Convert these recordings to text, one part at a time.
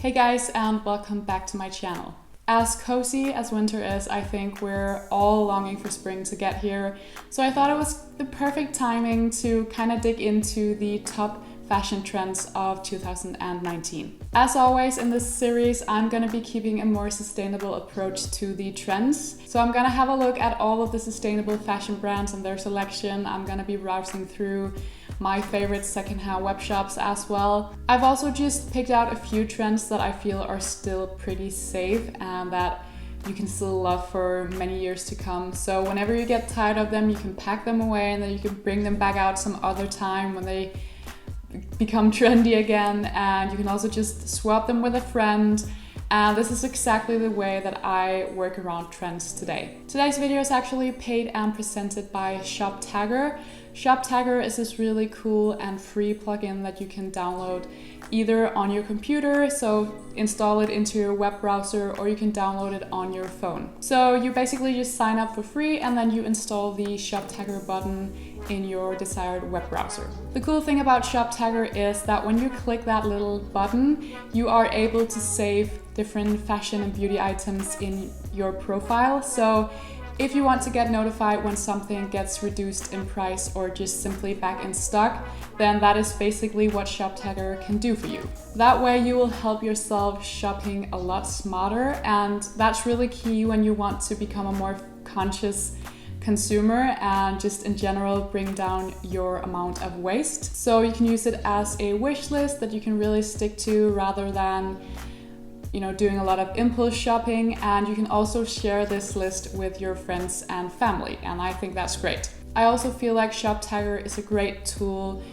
Hey guys, and welcome back to my channel. As cozy as winter is, I think we're all longing for spring to get here. So I thought it was the perfect timing to kind of dig into the top fashion trends of 2019. As always in this series, I'm going to be keeping a more sustainable approach to the trends. So I'm going to have a look at all of the sustainable fashion brands and their selection. I'm going to be browsing through my favorite secondhand web shops as well. I've also just picked out a few trends that I feel are still pretty safe and that you can still love for many years to come. So whenever you get tired of them, you can pack them away and then you can bring them back out some other time when they become trendy again, and you can also just swap them with a friend. And this is exactly the way that I work around trends today. Today's video is actually paid and presented by ShopTagger. ShopTagger is this really cool and free plugin that you can download either on your computer, so install it into your web browser, or you can download it on your phone. So you basically just sign up for free and then you install the ShopTagger button in your desired web browser. The cool thing about ShopTagger is that when you click that little button, you are able to save different fashion and beauty items in your profile. So if you want to get notified when something gets reduced in price or just simply back in stock, then that is basically what ShopTagger can do for you. That way you will help yourself shopping a lot smarter, and that's really key when you want to become a more conscious consumer and just in general bring down your amount of waste. So you can use it as a wish list that you can really stick to rather than doing a lot of impulse shopping, and you can also share this list with your friends and family, and I think that's great. I also feel like ShopTagger is a great tool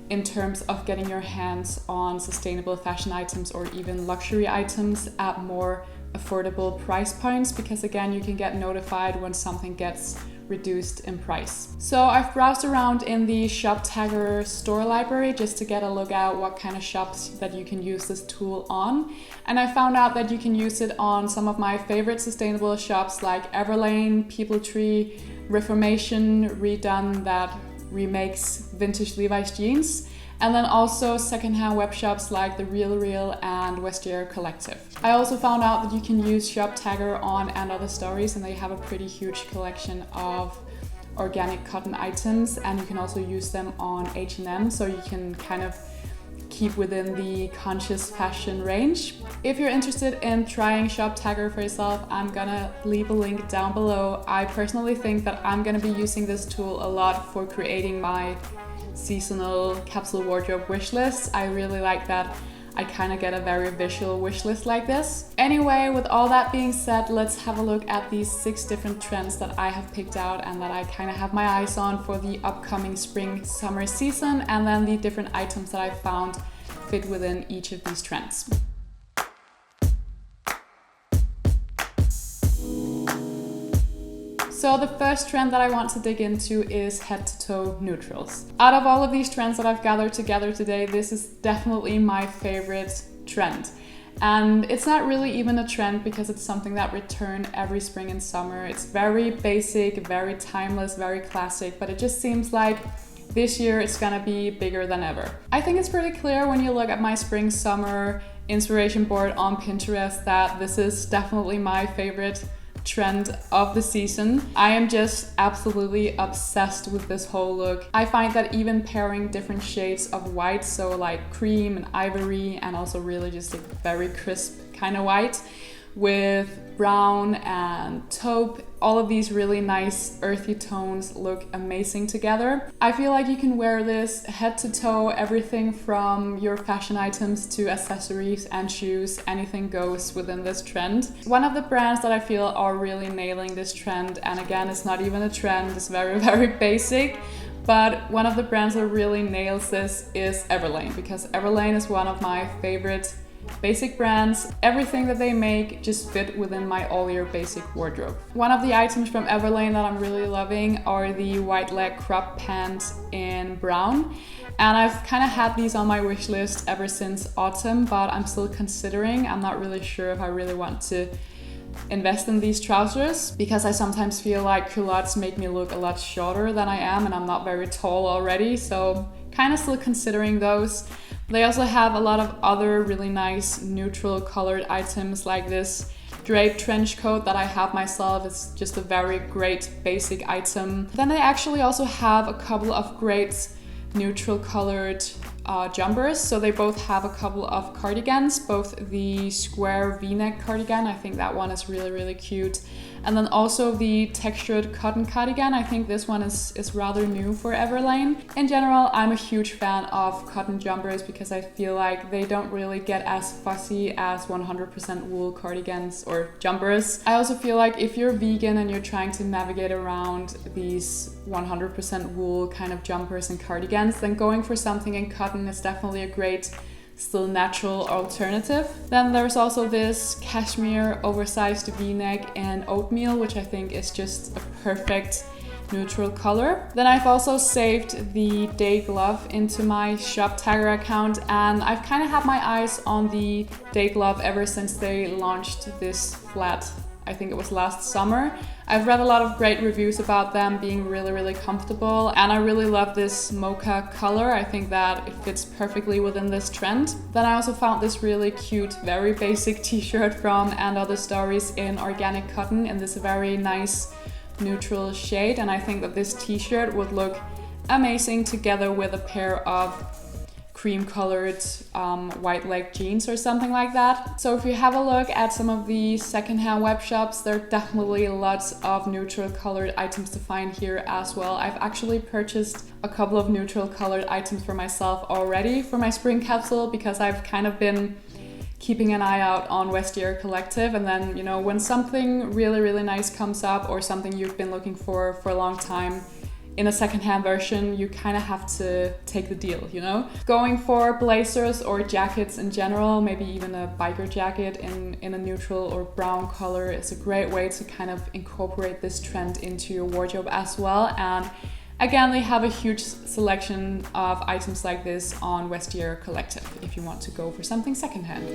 in terms of getting your hands on sustainable fashion items or even luxury items at more affordable price points, because again, you can get notified when something gets reduced in price. So I've browsed around in the ShopTagger store library just to get a look at what kind of shops that you can use this tool on, and I found out that you can use it on some of my favorite sustainable shops like Everlane, People Tree, Reformation, Redone that remakes vintage Levi's jeans, and then also secondhand web shops like The Real Real and Vestiaire Collective. I also found out that you can use ShopTagger on And Other Stories, and they have a pretty huge collection of organic cotton items, and you can also use them on H&M, so you can kind of keep within the conscious fashion range. If you're interested in trying ShopTagger for yourself, I'm gonna leave a link down below. I personally think that I'm gonna be using this tool a lot for creating my seasonal capsule wardrobe wish list. I really like that I kind of get a very visual wish list like this. Anyway, with all that being said, let's have a look at these 6 different trends that I have picked out and that I kind of have my eyes on for the upcoming spring summer season, and then the different items that I found fit within each of these trends. So the first trend that I want to dig into is head-to-toe neutrals. Out of all of these trends that I've gathered together today, this is definitely my favorite trend. And it's not really even a trend because it's something that returns every spring and summer. It's very basic, very timeless, very classic, but it just seems like this year it's gonna be bigger than ever. I think it's pretty clear when you look at my spring-summer inspiration board on Pinterest that this is definitely my favorite trend of the season. I am just absolutely obsessed with this whole look. I find that even pairing different shades of white, so like cream and ivory, and also really just a very crisp kind of white, with brown and taupe, all of these really nice earthy tones look amazing together. I feel like you can wear this head to toe, everything from your fashion items to accessories and shoes, anything goes within this trend. One of the brands that I feel are really nailing this trend, and again, it's not even a trend, it's very, very basic, but one of the brands that really nails this is Everlane, because Everlane is one of my favorite basic brands. Everything that they make just fit within my all-year basic wardrobe. One of the items from Everlane that I'm really loving are the white leg crop pants in brown, and I've kind of had these on my wish list ever since autumn, but I'm still considering. I'm not really sure if I really want to invest in these trousers because I sometimes feel like culottes make me look a lot shorter than I am, and I'm not very tall already, so kind of still considering those. They also have a lot of other really nice neutral colored items like this draped trench coat that I have myself. It's just a very great basic item. Then they actually also have a couple of great neutral colored jumpers. So they both have a couple of cardigans, both the square v-neck cardigan, I think that one is really, really cute. And then also the textured cotton cardigan. I think this one is rather new for Everlane. In general, I'm a huge fan of cotton jumpers because I feel like they don't really get as fussy as 100% wool cardigans or jumpers. I also feel like if you're vegan and you're trying to navigate around these 100% wool kind of jumpers and cardigans, then going for something in cotton is definitely a great, still natural alternative. Then there's also this cashmere oversized v-neck in oatmeal, which I think is just a perfect neutral color. Then I've also saved the day glove into my shop tagger account, and I've kind of had my eyes on the day glove ever since they launched this flat. I think it was last summer. I've read a lot of great reviews about them being really, really comfortable, and I really love this mocha color. I think that it fits perfectly within this trend. Then I also found this really cute, very basic t-shirt from And Other Stories in organic cotton in this very nice neutral shade, and I think that this t-shirt would look amazing together with a pair of cream colored white leg jeans or something like that. So if you have a look at some of the secondhand web shops, there are definitely lots of neutral colored items to find here as well. I've actually purchased a couple of neutral colored items for myself already for my spring capsule because I've kind of been keeping an eye out on Vestiaire Collective, and then, you know, when something really, really nice comes up or something you've been looking for a long time, in a secondhand version, you kind of have to take the deal, you know? Going for blazers or jackets in general, maybe even a biker jacket in a neutral or brown color is a great way to kind of incorporate this trend into your wardrobe as well. And again, they have a huge selection of items like this on Vestiaire Collective if you want to go for something secondhand.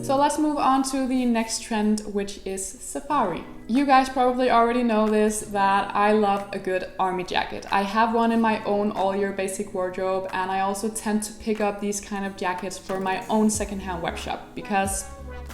So let's move on to the next trend, which is safari. You guys probably already know this, that I love a good army jacket. I have one in my own all-year basic wardrobe, and I also tend to pick up these kind of jackets for my own secondhand web shop because,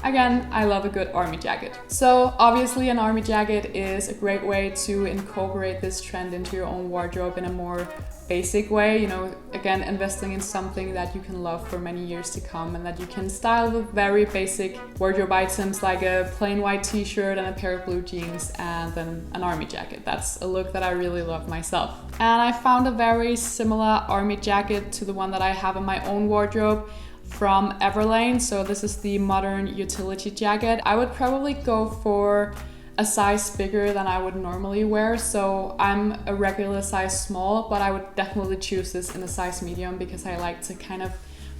again, I love a good army jacket. So obviously an army jacket is a great way to incorporate this trend into your own wardrobe in a more basic way, you know, again, investing in something that you can love for many years to come and that you can style with very basic wardrobe items like a plain white t-shirt and a pair of blue jeans and then an army jacket. That's a look that I really love myself. And I found a very similar army jacket to the one that I have in my own wardrobe from Everlane. So this is the modern utility jacket. I would probably go for a size bigger than I would normally wear. So I'm a regular size small, but I would definitely choose this in a size medium because I like to kind of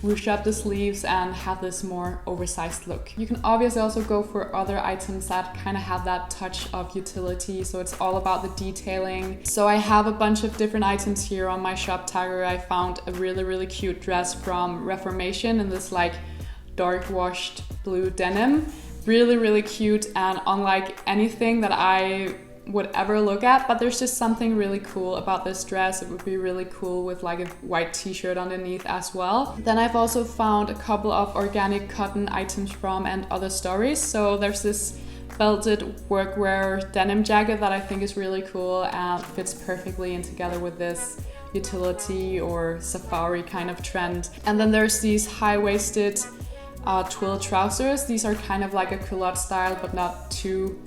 ruche up the sleeves and have this more oversized look. You can obviously also go for other items that kind of have that touch of utility, so it's all about the detailing. So I have a bunch of different items here on my shop tagger. I found a really, really cute dress from Reformation in this like dark washed blue denim. Really, really cute and unlike anything that I would ever look at, but there's just something really cool about this dress. It would be really cool with like a white t-shirt underneath as well. Then I've also found a couple of organic cotton items from And Other Stories. So there's this belted workwear denim jacket that I think is really cool and fits perfectly in together with this utility or safari kind of trend. And then there's these high-waisted twill trousers. These are kind of like a culotte style, but not too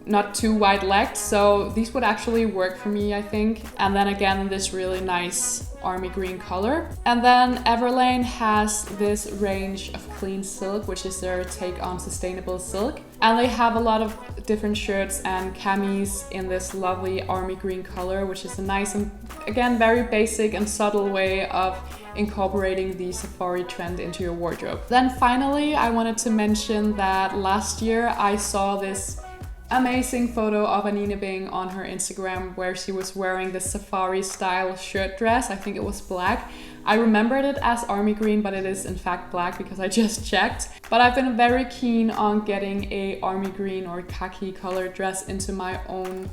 wide-legged. So these would actually work for me, I think. And then again, this really nice army green color. And then Everlane has this range of clean silk, which is their take on sustainable silk. And they have a lot of different shirts and camis in this lovely army green color, which is a nice and, again, very basic and subtle way of incorporating the safari trend into your wardrobe. Then finally, I wanted to mention that last year I saw this amazing photo of Anine Bing on her Instagram where she was wearing this safari style shirt dress. I think it was black. I remembered it as army green, but it is in fact black because I just checked. But I've been very keen on getting a army green or khaki colored dress into my own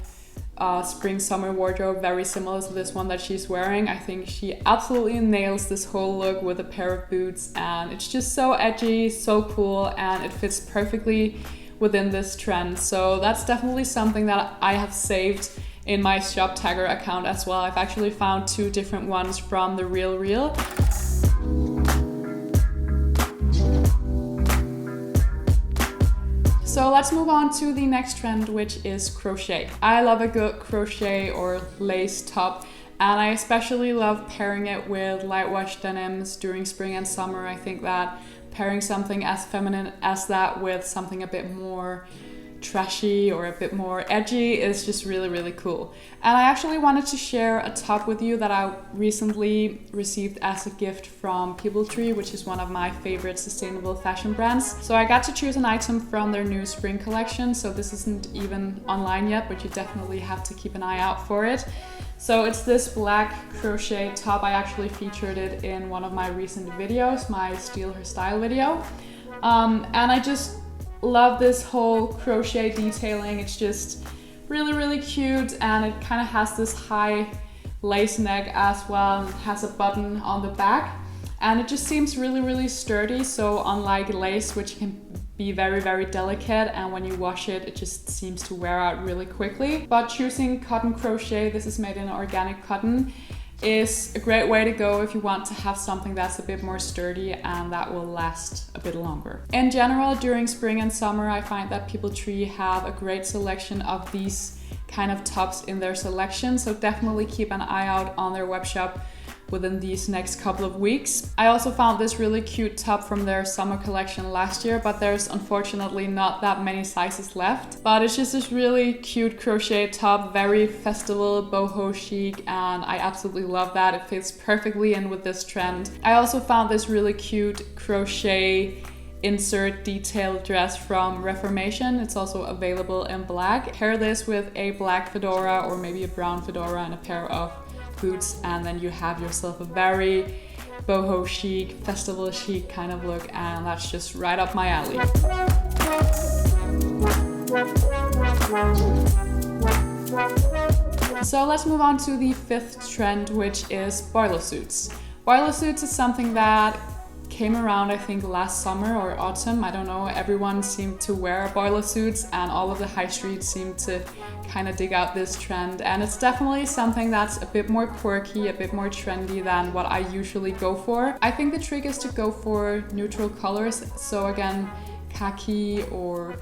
spring summer wardrobe very similar to this one that she's wearing. I think she absolutely nails this whole look with a pair of boots, and it's just so edgy, so cool, and it fits perfectly within this trend. So that's definitely something that I have saved in my shop tagger account as well. I've actually found 2 different ones from The Real Real. So let's move on to the next trend, which is crochet. I love a good crochet or lace top, and I especially love pairing it with light wash denims during spring and summer. I think that pairing something as feminine as that with something a bit more trashy or a bit more edgy is just really, really cool. And I actually wanted to share a top with you that I recently received as a gift from Tree, which is one of my favorite sustainable fashion brands. So I got to choose an item from their new spring collection. So this isn't even online yet, but you definitely have to keep an eye out for it. So it's this black crochet top. I actually featured it in one of my recent videos, my Steal Her Style video. And I just love this whole crochet detailing. It's just really, really cute, and it kind of has this high lace neck as well, and it has a button on the back, and it just seems really, really sturdy. So unlike lace, which can be very, very delicate, and when you wash it, it just seems to wear out really quickly. But choosing cotton crochet, this is made in organic cotton, is a great way to go if you want to have something that's a bit more sturdy and that will last a bit longer. In general, during spring and summer, I find that Tree have a great selection of these kind of tops in their selection, so definitely keep an eye out on their web shop within these next couple of weeks. I also found this really cute top from their summer collection last year, but there's unfortunately not that many sizes left. But it's just this really cute crochet top, very festival, boho chic, and I absolutely love that. It fits perfectly in with this trend. I also found this really cute crochet insert detail dress from Reformation. It's also available in black. Pair this with a black fedora or maybe a brown fedora and a pair of boots, and then you have yourself a very boho chic, festival chic kind of look, and that's just right up my alley. So let's move on to the 5th trend, which is boiler suits. Boiler suits is something that came around, I think, last summer or autumn. I don't know. Everyone seemed to wear boiler suits, and all of the high streets seemed to kind of dig out this trend. And it's definitely something that's a bit more quirky, a bit more trendy than what I usually go for. I think the trick is to go for neutral colors. So again, khaki or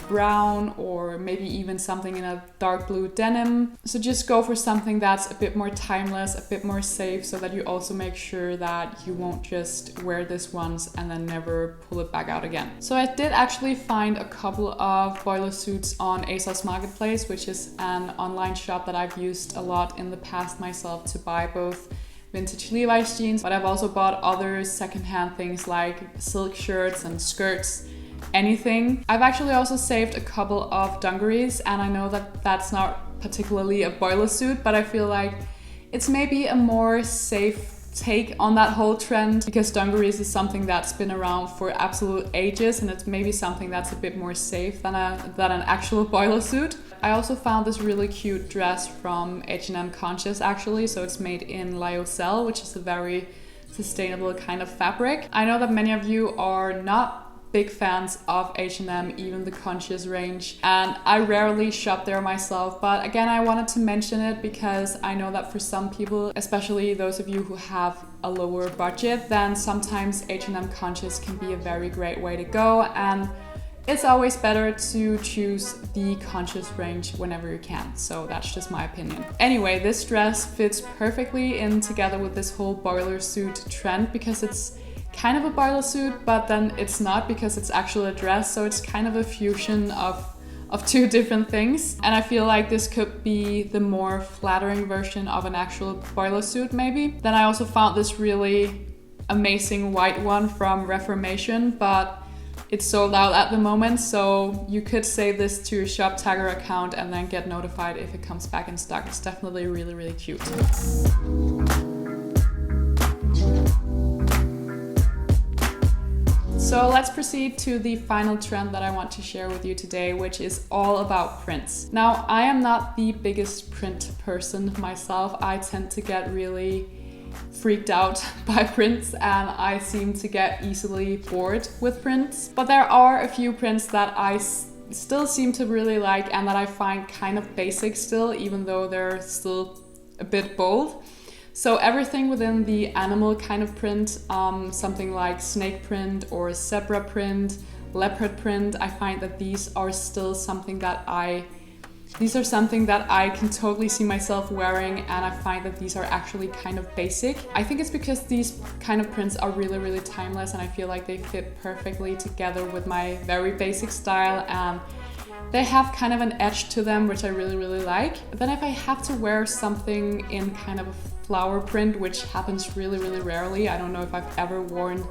brown, or maybe even something in a dark blue denim. So just go for something that's a bit more timeless, a bit more safe, so that you also make sure that you won't just wear this once and then never pull it back out again. So I did actually find a couple of boiler suits on ASOS Marketplace, which is an online shop that I've used a lot in the past myself to buy both vintage Levi's jeans, but I've also bought other secondhand things like silk shirts and skirts, anything. I've actually also saved a couple of dungarees, and I know that that's not particularly a boiler suit, but I feel like it's maybe a more safe take on that whole trend, because dungarees is something that's been around for absolute ages, and it's maybe something that's a bit more safe than an actual boiler suit. I also found this really cute dress from H&M Conscious actually, so it's made in lyocell, which is a very sustainable kind of fabric. I know that many of you are not big fans of H&M, even the Conscious range, and I rarely shop there myself, but again, I wanted to mention it because I know that for some people, especially those of you who have a lower budget, then sometimes H&M Conscious can be a very great way to go, and it's always better to choose the Conscious range whenever you can. So that's just my opinion. Anyway, this dress fits perfectly in together with this whole boiler suit trend, because it's kind of a boiler suit, but then it's not, because it's actually a dress. So it's kind of a fusion of two different things. And I feel like this could be the more flattering version of an actual boiler suit maybe. Then I also found this really amazing white one from Reformation, but it's sold out at the moment, so you could save this to your shop tagger account and then get notified if it comes back in stock. It's definitely really, really cute. So let's proceed to the final trend that I want to share with you today, which is all about prints. Now, I am not the biggest print person myself. I tend to get really freaked out by prints and I seem to get easily bored with prints. But there are a few prints that I still seem to really like and that I find kind of basic still, even though they're still a bit bold. So everything within the animal kind of print, something like snake print or zebra print, leopard print, I find that these are still something that I can totally see myself wearing, and I find that these are actually kind of basic. I think it's because these kind of prints are really, really timeless, and I feel like they fit perfectly together with my very basic style, and they have kind of an edge to them, which I really, really like. But then if I have to wear something in kind of a flower print, which happens really, really rarely, I don't know if I've ever worn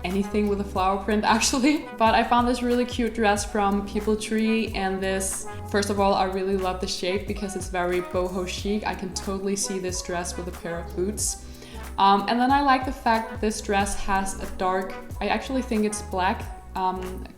anything with a flower print actually, but I found this really cute dress from People Tree, and this, first of all, I really love the shape because it's very boho chic. I can totally see this dress with a pair of boots. And then I like the fact that this dress has a dark, I actually think it's black,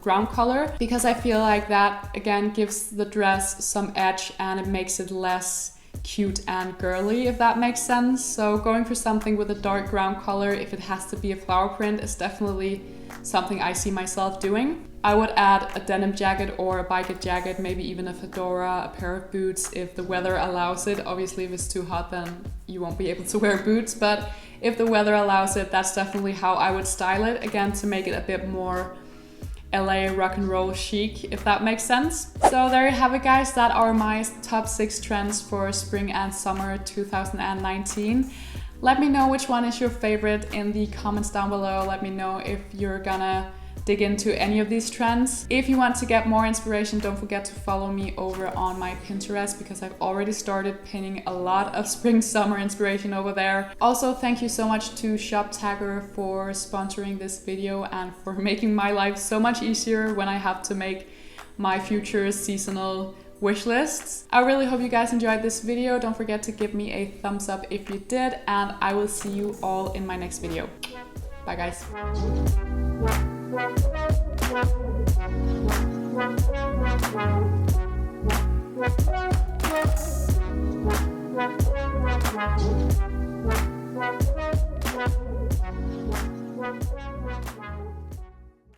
ground color, because I feel like that again gives the dress some edge and it makes it less cute and girly, if that makes sense. So going for something with a dark ground color, if it has to be a flower print, is definitely something I see myself doing. I would add a denim jacket or a biker jacket, maybe even a fedora, a pair of boots if the weather allows it. Obviously if it's too hot then you won't be able to wear boots, but if the weather allows it, that's definitely how I would style it, again to make it a bit more LA rock and roll chic, if that makes sense. So there you have it, guys. That are my top 6 trends for spring and summer 2019. Let me know which one is your favorite in the comments down below. Let me know if you're gonna dig into any of these trends. If you want to get more inspiration, don't forget to follow me over on my Pinterest, because I've already started pinning a lot of spring summer inspiration over there. Also, thank you so much to Shop Tagger for sponsoring this video and for making my life so much easier when I have to make my future seasonal wish lists. I really hope you guys enjoyed this video. Don't forget to give me a thumbs up if you did, and I will see you all in my next video. Bye guys. We'll be right back.